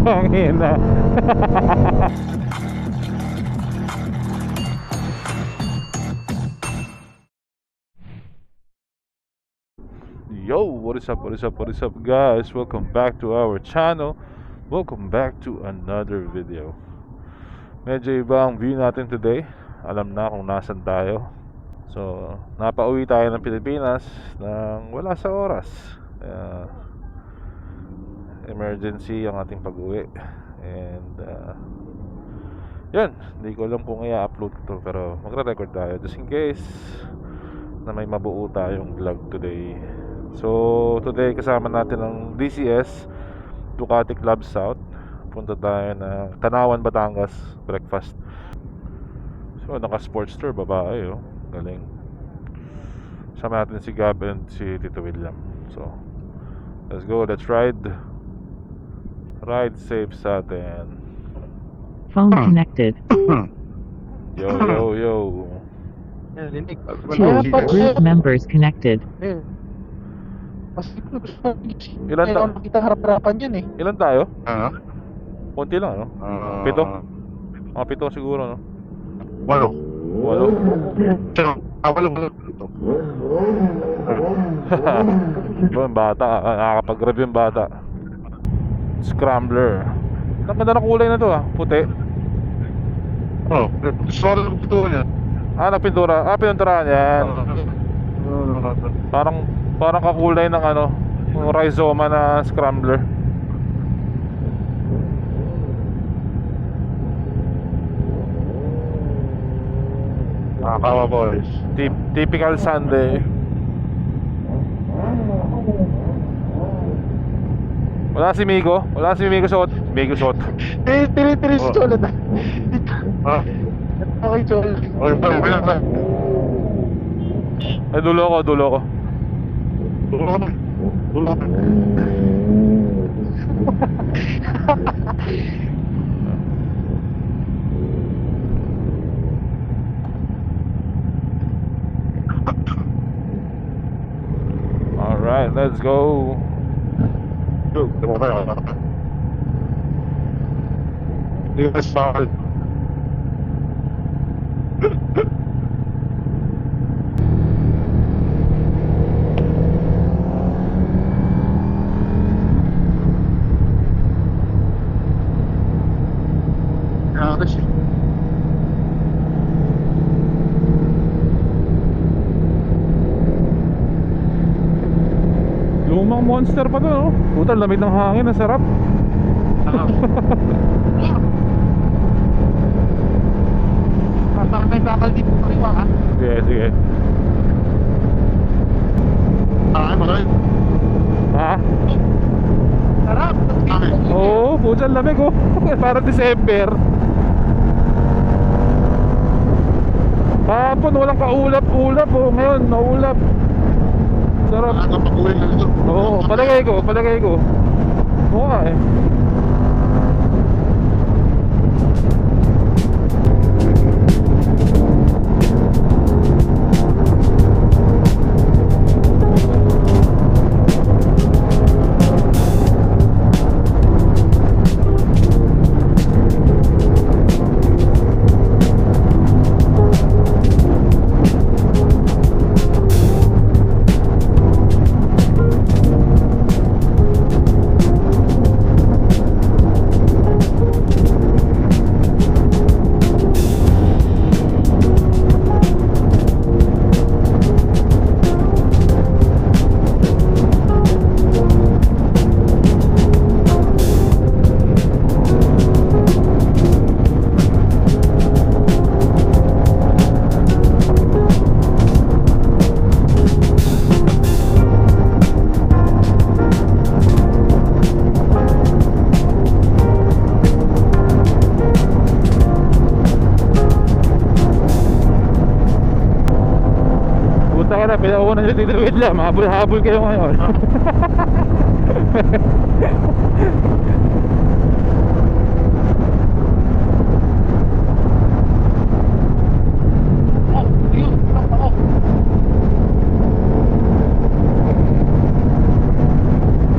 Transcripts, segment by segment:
Tangina. Yo, what is up, what is up, what is up guys? Welcome back to our channel. Welcome back to another video. Medyo iba ang view natin today. Alam na kung nasan tayo. So, napauwi tayo ng Pilipinas nang wala sa oras. Emergency ang ating pag-uwi. And yun, hindi ko alam kung i-upload ko to, pero magre-record tayo just in case na may mabuo tayong vlog today. So today kasama natin ang DCS Ducati Club South. Punta tayo na Tanawan, Batangas, breakfast. So naka sports tour, babae, oh. Galing. Sama natin si Gab and si Tito William. So let's go, let's ride. Ride safe sa atin. Phone connected. Yo, yo, yo. Two group members connected. Ilan Kailangan makita harap-harapan yan eh. Ilan tayo? Konti lang, no? Pito? Mga pito siguro, no? Walo. Walo? Walo. Yung bata, nakakapag-grab yung bata. Scrambler. Ang ganda na kulay na to, ah. Puti. Oh, gusto lang ito niya. Nagpintura. Pinunturaan yan. Parang kakulay ng ano, rhizoma na scrambler. Nakakawa boys. Typical Sunday. Wala si Migo. Wala si Migo suot. Migo suot. Tiri si Cholo na. Okay, Cholo. Okay, parang. Ay, dulo ko. Dulo ka. Alright, let's go. Hindi ka saan. Lumang monster pa to, no? Puta, lamig ng hangin, ang sarap. Parang may bakal dito sa kaliwa ha. Sige. Maray. Ha? Sarap. Oo, puta, lamig, oh. Parang December. Kahapon walang kaulap-ulap, oh. Ngayon, naulap. Sarap. Nakapag-uwi na ito. Oo, palagay ko. Oo nga eh. na, pinauna nyo Tito William. Habol-habol kayo ngayon.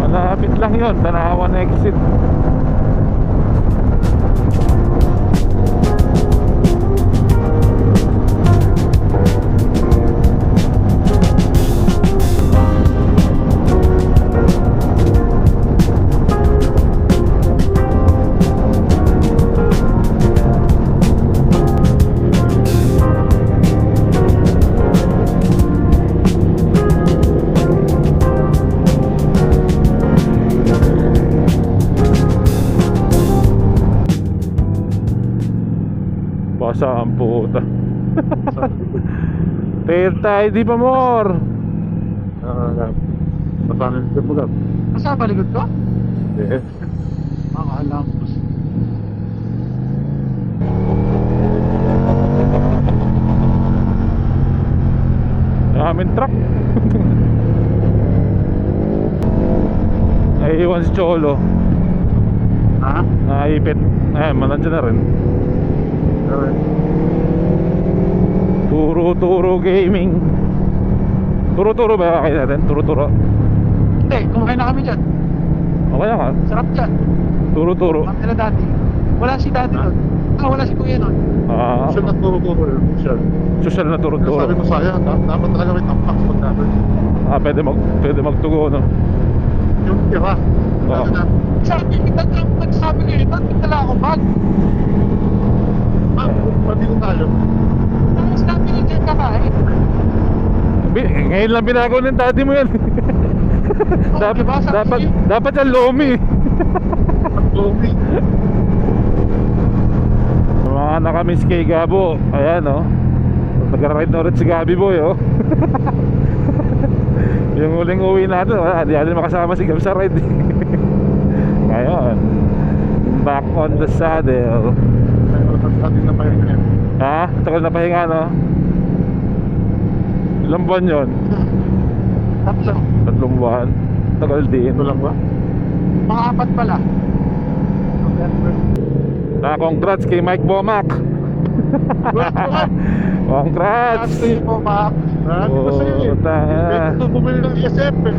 Malapit lang yun, Tanawan exit. Saan puta? Tayo, di pa more. Pasanin ka mo, Gab. Asa ba likod ko? Yes. Alam ko. Aming truck. Naiiwan si Cholo. Ha? Naipit. Nandiyan na rin. Turo gaming. Turo ba kayo natin? Turo. Hindi, kumain na kami dyan. Okay na ka? Sarap dyan. Turo. Kami na dati. Wala si daddy doon. Wala si kuya doon. Siya na turo yun. Siya. Social na turo. Sabi mo sa'yo, dapat talaga may tampax pag natin. Pwede magtugo, no? Yung tira. Oo. Sabi kita lang, nagsabi ko yun, nagtala ako bag. Pati ko tayo. Tapos namin yung dyan kakain. Ngayon lang binago ng daddy mo yan. Diba? Dapat yan lomi. Lomi. Mga nakamiss kay Gabo. Ayan, oh. Nag-ride na ulit si Gabi Boy, oh. Yung huling uwi natin, di natin makasama si Gab sa ride. Ngayon, back on the saddle. Ating na pahinga yan. Ha? Tagal na pahinga, no? Ilang buwan yun? 3. 3 buwan. Tagal din. Ito lang ba? Mga 4 pala. Congrats kay Mike Bomac. Congrats. Kasi po ma. Sabi ko sa'yo eh. Puta. Ito bumili ng ESF eh.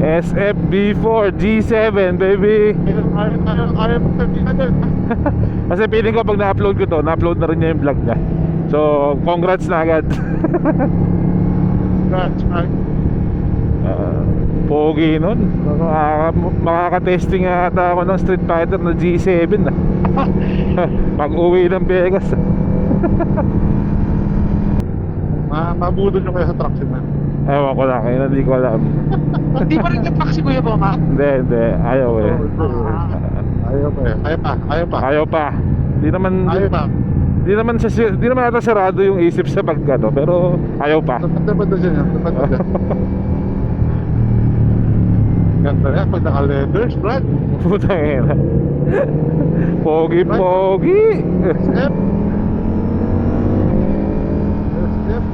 SFB4 G7, baby. Ayaw mo sabihin na dyan. Kasi feeling ko pag na-upload ko to, na-upload na rin niya yung vlog niya. So, congrats na agad. Pogi nun. Makaka-testing ata ako ng Street Fighter na G7 ah. Pag uwi ng Vegas. Mabudol nyo kayo sa traction na. Ewan ko lang, kaya hindi ko alam. Hindi pa rin nag-taxi kuya po ma. Hindi, ayaw eh. Ayaw pa. Di naman ata sarado yung isip sa pagkano, pero ayaw pa. Dapat na dyan yan. Ganda yan pag naka-leathers, Brad. Putang ina. Pogi. SF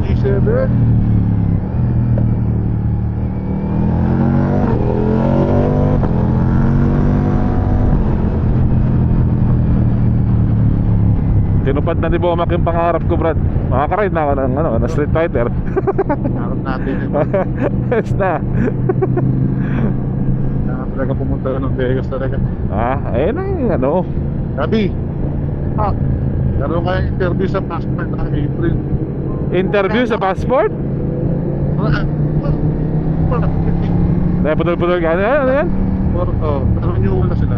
G7. Tinupad na ni Bomac yung pangarap ko, Brad. Makaka-ride na ako ng Street Fighter. Harap natin yun. Yes na. Talaga pumunta ng Vegas talaga. Ayun ang Gabi, meron kayong interview sa passport na April. interview sa passport. Pudol-pudol ka na, ano yan? Pero renewal na sila.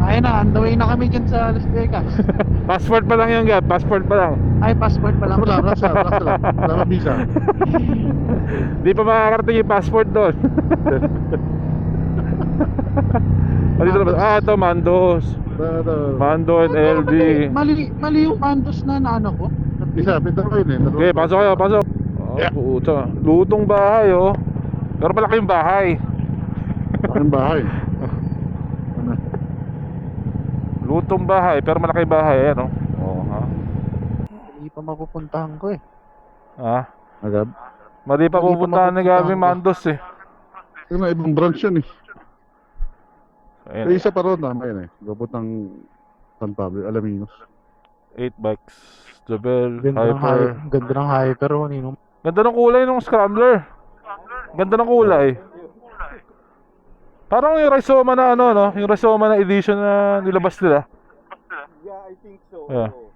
Ayun na, on the way na kami dyan sa Las Vegas. Passport pa lang yung Gab, passport pa lang. Ay, passport pa lang. Wala visa. Di pa makakarating yung passport doon. Dito na ba? Ito Mandos. Mando and LB. Mali yung Mandos na ano ko. Isa, pinta ko yun eh. Okay, pasok kayo, pasok. Puta. Lutong bahay, oh. Pero malaki yung bahay. Ang bahay. Lutong bahay, pero malaki yung bahay, ano? Ha? Hindi pa mapupuntahan ko eh. Ha? Agad? Mali pa Hindi pa pupuntahan ni mapupuntahan Gabi ko. Mandos eh. Yung na ibang branch yun eh. Ayan, May isa pa ron naman yun eh. Gabot ng San Pablo, Alaminos. 8 bikes. Jobel, Ganda Hyper. ng hyper. Nino. Ganda ng kulay ng Scrambler. Ganda ng kulay. Parang yung Rizoma na ano, no? Yung Rizoma na edition na nilabas nila. Yeah, I think so. Yeah. Oo.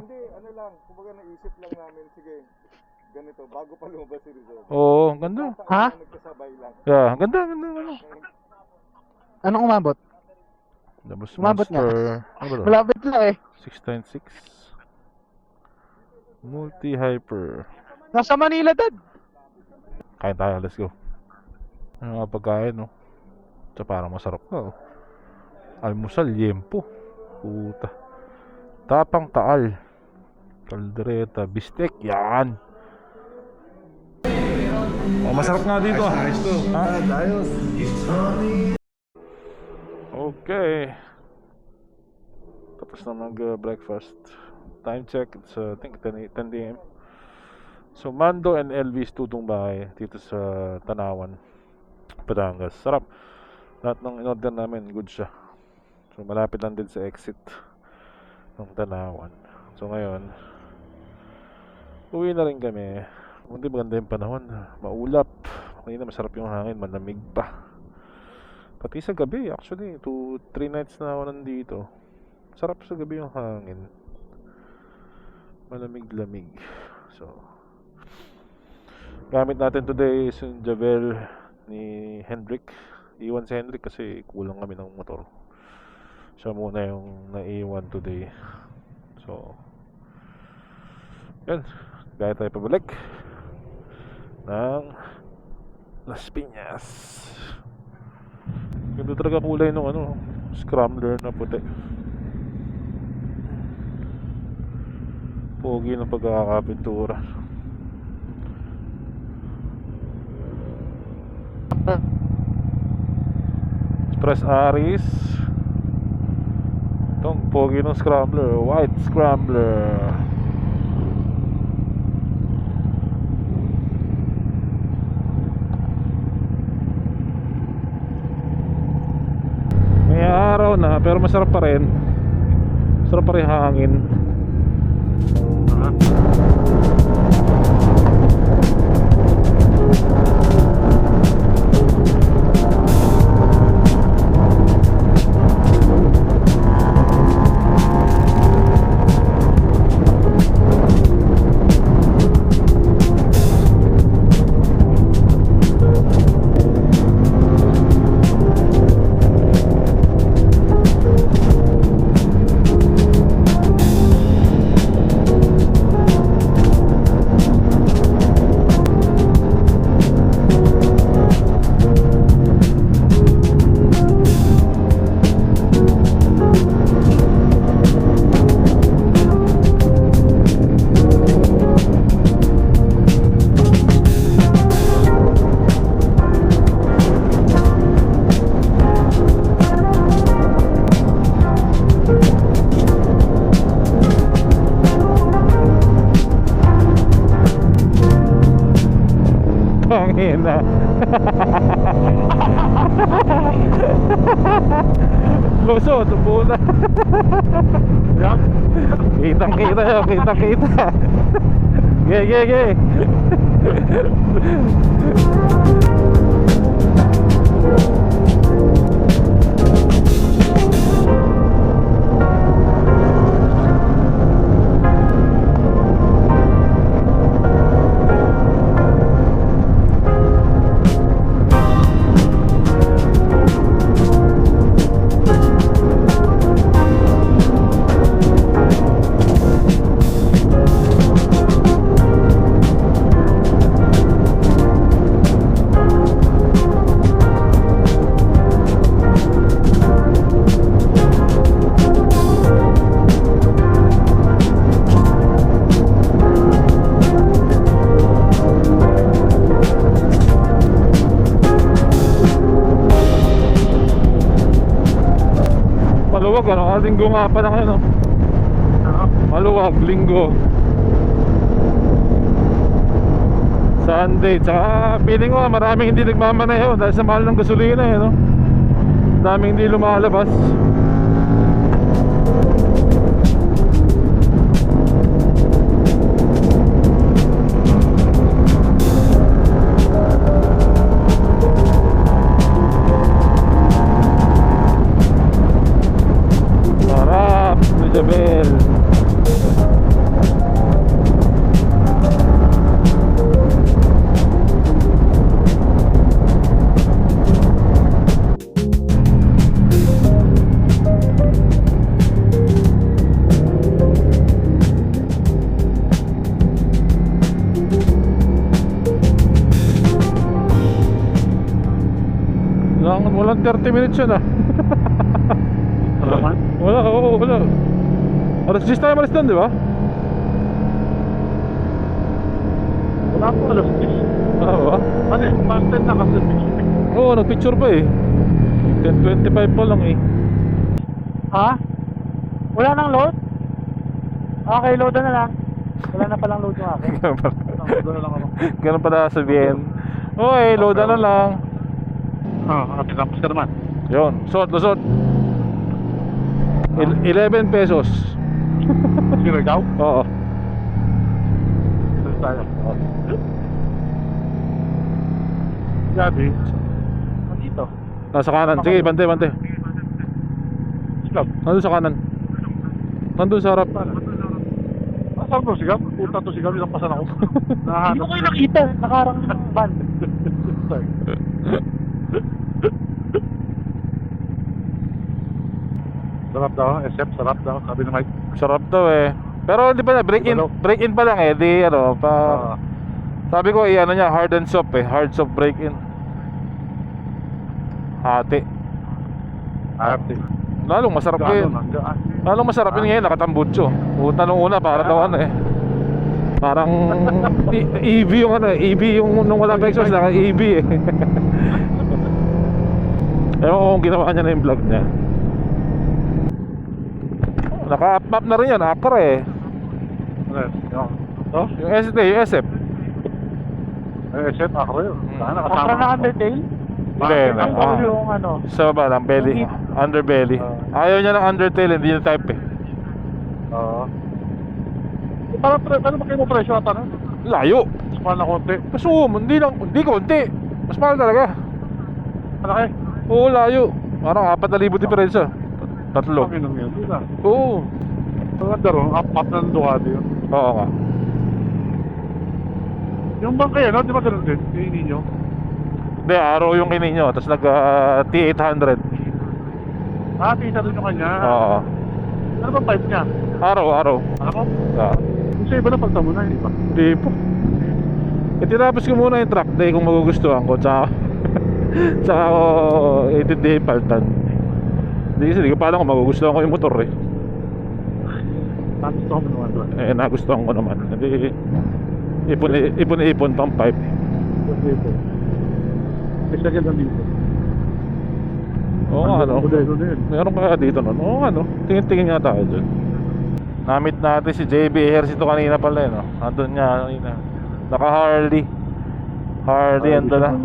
Hindi, ano lang, kumbaga naisip lang namin, sige, ganito, bago pa lumabas si Rizal. Oo, ganda. Ha? Nagkasabay lang. Yeah, ganda, ano. Anong umabot? Labas Umabot nga. Monster. Ano ba to? Malapit lang eh. 696. Multi-hyper. Nasa Manila, dad. Kain tayo, let's go. Ano nga pagkain, no? Ito parang masarap na, oh. Almusal, yempo. Puta. Tapang Taal, kaldereta, bistek, yan. Oh, masarap nga dito. Ayos to. Ha? Ayos. Okay. Tapos na mag-breakfast. Time check, it's I think 10 a.m. So Mando and Elvis tutong bahay dito sa Tanawan, Batangas. Sarap. Lahat ng in-order namin, good siya. So malapit lang din sa exit ng Tanawan. So ngayon, uwi na rin kami. Hindi maganda yung panahon. Maulap. Kanina masarap yung hangin, malamig pa. Pati sa gabi, actually, 2-3 nights na ako nandito. Sarap sa gabi yung hangin. Malamig-lamig. So, gamit natin today is yung Javel ni Hendrik. Iwan si Hendrik kasi kulang kami ng motor. Siya muna yung naiwan today. So, yan. Gaya tayo pabalik ng Las Piñas. Ganda talaga kulay ng scrambler na puti. Pogi ng pagkakapintura. Express Aris. Itong pogi ng scrambler, white scrambler. May araw na pero masarap pa rin. Masarap pa rin hangin. Hangina. Lusot, puta. Kitang-kita yun, kitang-kita. Ge. Maluwag linggo nga pa na ngayon, no? Maluwag, linggo, Sunday. Tsaka feeling ko maraming hindi nagmamaneho dahil sa mahal ng gasolina, no? Daming hindi lumalabas. Sarap, Jabel. Walang 30 minutes yun, ah. Wala man? Wala. Alas 10 tayo malis doon, di ba? Wala po alas 10. Oo ba? Ano eh, past 10 na kasi picture. Oo, nagpicture pa eh. 10:25 pa lang eh. Ha? Wala nang load? Okay, load na lang. Wala na palang load yung akin. Doon na lang ako. Ganun pala sabihin. Okay, load na lang. Tinapos ka naman. Yun, lusot. 11 pesos. Sino ikaw? Oo. Doon tayo. Gabi. Dito. Nasa kanan. Sige, bante. Sigap. Nandun sa kanan. Nandun sa harap. Saan to sigap? Puta to sigap. Isang pasan ako. Hindi ko kayo nakita. Nakarang van. Sarap daw. SF, sarap daw. Sabi ni Mike. Sarap daw eh. Pero hindi pa na, break in pa lang eh. Di ano, sabi ko ano niya, hard and soft eh. Hard soft break in. Hati. Arte. Lalong masarap yun. Lalong masarap yun ngayon, nakatambutso. Puta nung una, para daw ano eh. Parang EV yung ano, EV yung nung wala pa exhaust, naka EV eh. Ewan ko kung ginawa niya na yung vlog niya. Naka-up na rin yan, akar eh. Ano yun? Ito? Yung ST, yung SF. SF, ako yun. Sana Akra kasama. na undertail? Hindi, Ang yung ano. sa ba lang, belly, underbelly. Ayaw niya ng undertail, hindi niya type eh. Oo. Paano ba kayo mo presyo ata na? Layo. Mas mahal na konti. Mas hindi konti. Mas mahal talaga. Malaki. Oo, layo. Parang 4,000 diferensya. Tatlo. Ang inong yun. Di na. Oo. Maganda ron. Up na ng Ducati yun. Oo nga. Yung bang kayo, no? Di ba ganun din? Yung ninyo? Hindi, araw yung kininyo. Tapos nag T800. Tisa rin yung kanya. Oo. Ano bang pipe niya? Araw. Ako? Ah. Yung sa iba na pagta mo na, di ba? Hindi po. Tinapos ko muna yung track day kung magugustuhan ko. Tsaka ako itindihin paltan. Hindi kasi di ko pa alam kung magugustuhan ko yung motor eh. Gusto ko naman doon. Nagustuhan ko naman. Hindi ipon pang pipe. Dito. Isa ka lang dito. Oo nga no. Modelo na yun. Meron kaya dito nun. Oo nga no. Tingin nga tayo dyan. Namit natin si JB Ejercito kanina pala no. Andun niya kanina. Naka Harley ang dala.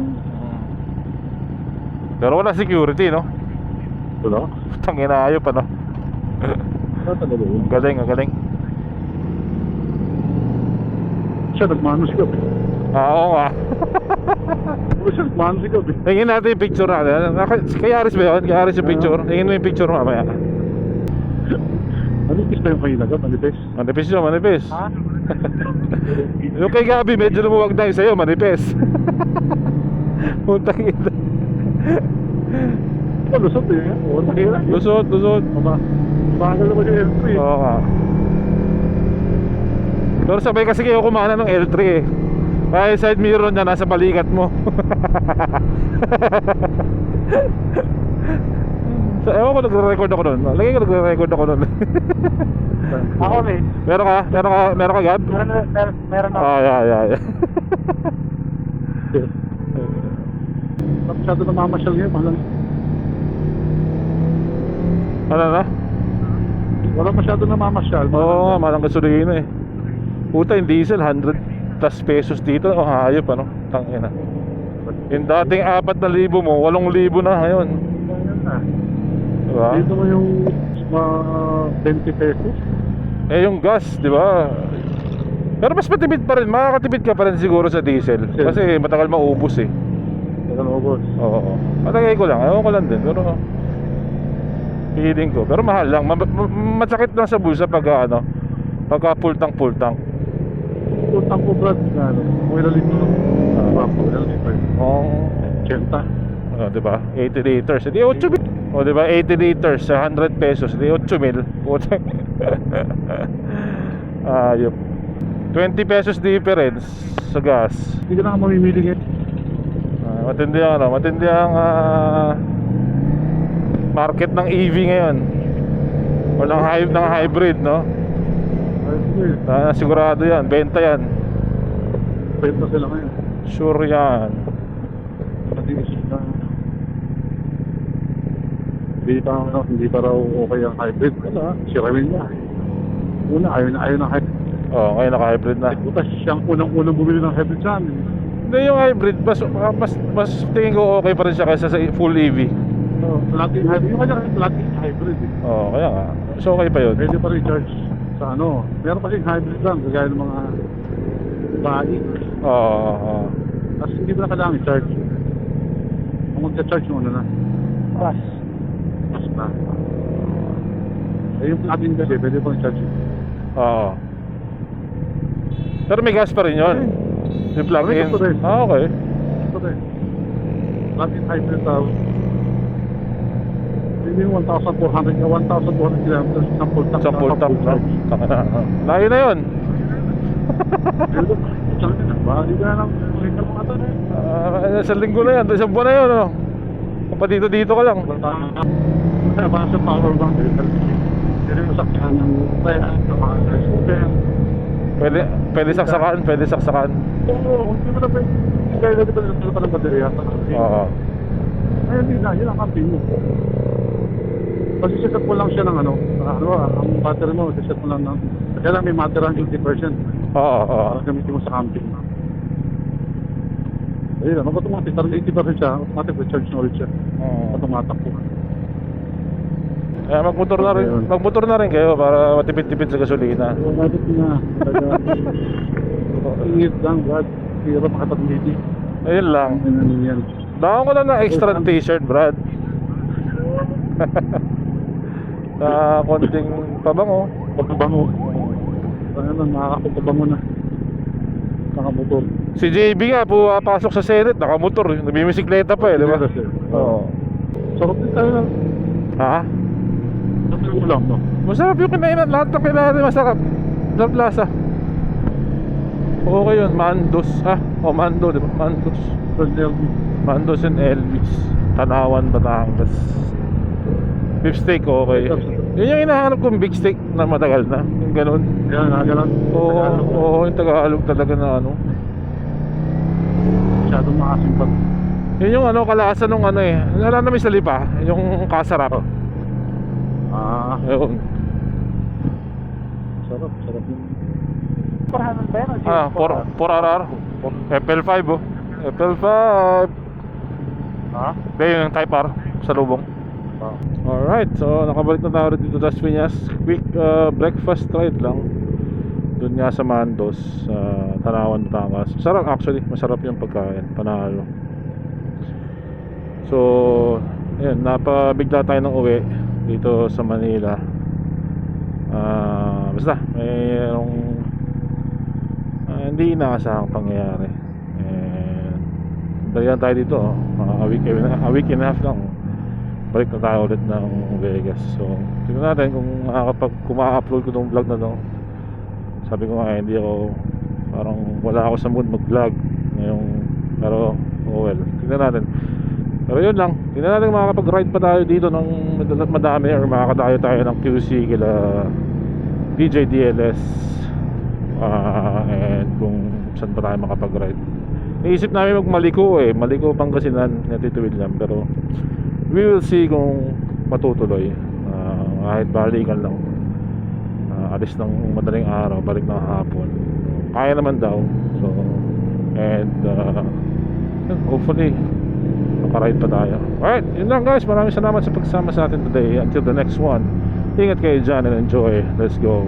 Pero wala security no. Wala? Tangina ayop ano. Wala talaga yun. Galing. Siya nagmano si Gabi. Oo nga. Siya nagmano si Gabi. Tingin natin yung picture natin. Kay Aris ba yun? Kay Aris yung picture. Tingin mo yung picture mamaya. Manipis na yung kanina ka, manipis. Manipis. Ha? Yung kay Gabi medyo lumuwag na yung sa'yo. Manipis. Puntang ina. Lusot eh. Oo, nakira. Lusot. Bagal naman yung L3 eh. Oo nga. Pero sabay kasi kayo kumana ng L3 eh. Kaya yung side mirror niya nasa balikat mo. So, ewan ko nagre-record ako nun. Lagi ko nagre-record ako nun. Ako rin. Meron ka Gab? Meron ako. Yeah. Masyado namamasyal ngayon, mahal. Ano na? Wala masyado namamasyal. Oo nga, malang gasolina eh. Puta, yung diesel 100 plus pesos dito. Oh, hayop ano. Tangina. Yung dating 4,000 mo, 8,000 na ngayon. Ayun na. Diba? Dito mo yung 20 pesos. Eh yung gas, di ba? Pero mas matipid pa rin, makakatipid ka pa rin siguro sa diesel. Kasi matagal maubos eh. Ano ko, boss? Oo. Patagay ko lang, ewan ko lang din. Pero feeling ko, pero mahal lang. Masakit lang sa bulsa pagka ano, pagka full tank. Utang ko, Brad, na ano, kung ilang litro. Ilang litro. Oo. 80. Di ba? 80 liters. Hindi 8 mil. O di ba? 80 liters sa 100 pesos. Hindi 8 mil. Putang. Ayop. 20 pesos difference sa gas. Hindi ka na mamimili ngayon. Matindi ang market ng EV ngayon. Walang hybrid, no? Hybrid. Sigurado yan, benta yan. Benta sila ngayon. Sure yan. Hindi pa raw okay ang hybrid. Wala, si Ramil niya. Una, ayaw ng hybrid. Oh, ngayon naka-hybrid na. Butas siyang unang bumili ng hybrid sa amin. Hindi, yung hybrid, mas tingin ko okay pa rin siya kaysa sa full EV. So, plug-in hybrid. Yung kanya plug-in hybrid eh. Oh, kaya nga. So okay pa yun. Pwede pa rin charge sa ano. Meron pa rin hybrid lang, kagaya ng mga bike. Oo. Tapos hindi mo na kailangan i-charge. Kung magka-charge mo na. Plus. Mas na. Eh yung plug-in kasi, pwede pa rin charge. Oo. Pero may gas pa rin yun. Yung plug-in. May gas pa rin. Okay. Ito rin. Plug-in hybrid tawag. Hindi yung 1,400 kilometers sa full tank. Sa full tank, no? Layo na yun. Hindi ka na lang ulitin mga ito eh. Sa linggo na yan, isang buwan na yun, no? Kung pa dito ka lang. Para sa power bank eh. Hindi mo sakyan ng kaya sa mga scooter. Pwede saksakan. Oo, hindi mo na pwede. Kaya na dito pa ng baterya. Oo. Ayun, hindi na. Yun ang camping mo. Kasi set mo lang siya ng ang battery mo, set mo lang ng, kaya lang may matira ang 80%. Oo. Para gamitin mo sa camping. Ayun, automatic, parang 80% siya, automatic recharge na ulit siya. Automatic po. Kaya magmotor na rin kayo para matipid-tipid sa gasolina. Automatic na. Ingit lang, Brad. Hirap makapag-meeting. Ayun lang. Yan. Dahon ko lang na extra t-shirt, Brad. Na konting pabango. Pagkabango. Ano, nakakapagpabango na. Nakamotor. Si JB nga pumapasok sa Senate, nakamotor, nabibisikleta pa eh, di ba? Oo. Sarap din tayo lang. Ha? Sarap yung ulam, no? Masarap yung kinainan, lahat ng kailangan masarap. Sa plaza. Okay yun, Mandos. Mando, di ba? Mandos. Mandos and Elvis. Tanawan, Batangas. Beef steak, okay. Yun yung hinahanap kong big steak na matagal na. Yung ganun. Yan, nakagalan. Oo, yung Tagalog talaga na ano. Masyadong maasim pa. Yun yung kalasa nung Wala namin sa lipa, yung kasarap. Ayun. Sarap yun. Parahanan ba yan? 4RR. FL5 oh. FL5. Hindi, yung Type R sa lubong. Alright, so nakabalik na tayo dito sa Las Piñas. Quick breakfast ride lang. Doon nga sa Mandos, Tanawan, Batangas. Sarap actually, masarap yung pagkain, panalo. So, ayun, napabigla tayo ng uwi dito sa Manila. Basta, mayroong hindi inaasahang pangyayari. And dalihan tayo dito, a week and a half lang. Balik na tayo ulit ng Vegas. So, tignan natin kung ma-upload ko tong vlog na to. Sabi ko nga, hindi ako, parang wala ako sa mood mag-vlog ngayong, pero well, tignan natin. Pero yun lang, tignan natin makakapag-ride pa tayo dito ng madami or makakadayo tayo ng QC kila DJ DLS, and kung saan pa tayo makapag-ride. Naisip namin Maliko Pangasinan, natituwid lang, pero we will see kung matutuloy. Kahit balikan lang, alis ng madaling araw, balik ng hapon, kaya naman daw. So, and hopefully makaride pa tayo. Alright, yun lang guys, maraming salamat sa pagsama sa atin today. Until the next one, ingat kayo dyan and enjoy. Let's go.